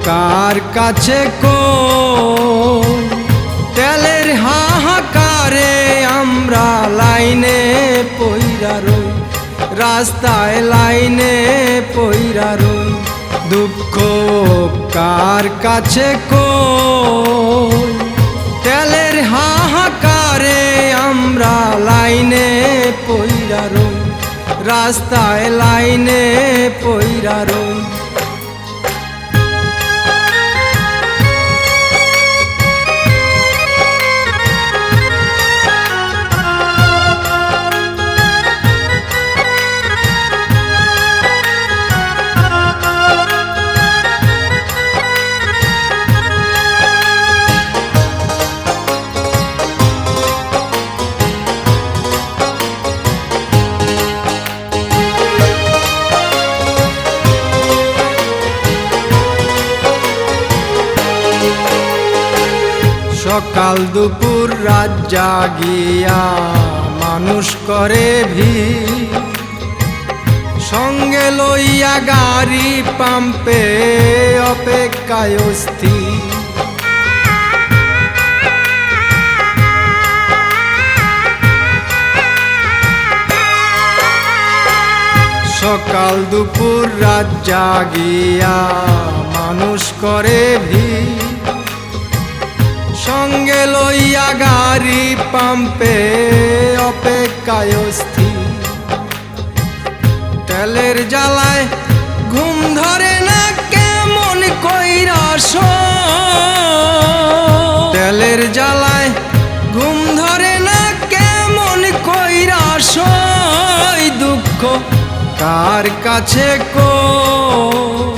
কার কাছে কই তেলের হাহাকারে আমরা লাইনে পইরা রই, রাস্তায় লাইনে পইরা রই। দুঃখ কার কাছে কই তেলের হাহাকারে আমরা লাইনে পইরা রই, রাস্তায় লাইনে পইরা রই। সকাল দুপুর রাত জাগিয়া মানুষ করে ভিড়, সঙ্গে লইয়া গাড়ি পাম্পে অপেক্ষায় অস্থির। সকাল দুপুর রাত জাগিয়া মানুষ করে ভিড়, সঙ্গে লইয়া গাড়ি পাম্পে অপেক্ষায় অস্থির। তেলের জ্বালায় ঘুম ধরে না কেমন কইরা শোয়, তেলের জ্বালায় ঘুম ধরে না কেমন কইরা শোয়। দুঃখ কার কাছে কই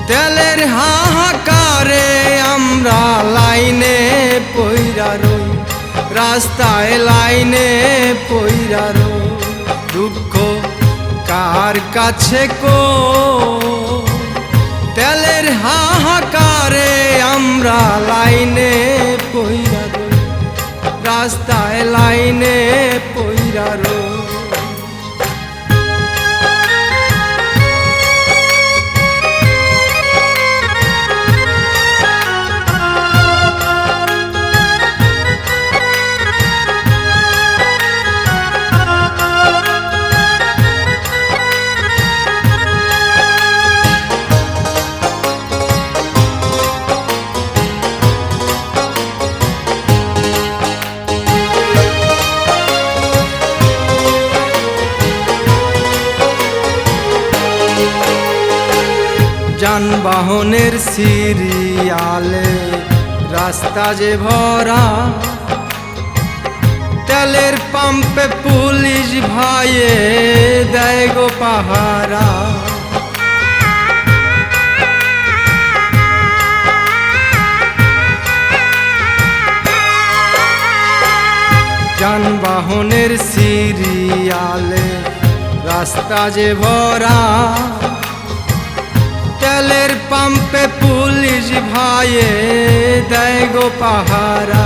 তেলের হাহাকারে আমরা লাইনে পইরা রই, রাস্তায় লাইনে পইরা রই। দুঃখ কার কাছে কই তেলের হাহাকারে আমরা লাইনে পইরা রই, রাস্তায় লাইনে পইরা রই। যানবাহনের সিরিয়ালে রাস্তা যে ভরা, তেলের পাম্পে পুলিশ ভাইয়ে দেয় গো পাহারা। যানবাহনের সিরিয়ালে রাস্তা যে ভরা, তেলের পাম্পে পুলিশ ভাইয়ে দেয় গো পাহারা।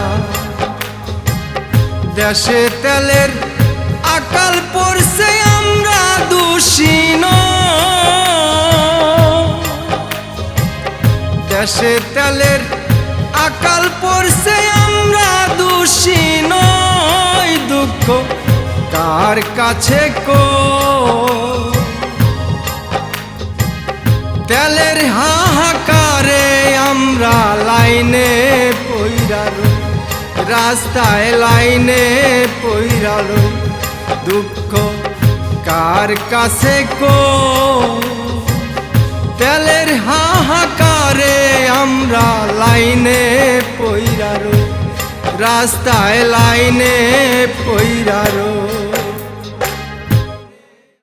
দেশে তেলের আকাল পড়ছে আমরা দোষী নই, দেশে তেলের আকাল পড়ছে আমরা দোষী নই। দুঃখ কার কাছে কই তেলের হাহাকারে আমরা লাইনে পইরা রই, রাস্তায় লাইনে পইরা রই। দুঃখ কার কাছে কই তেলের হাহাকারে আমরা লাইনে পইরা রই, রাস্তায় লাইনে পইরা রই।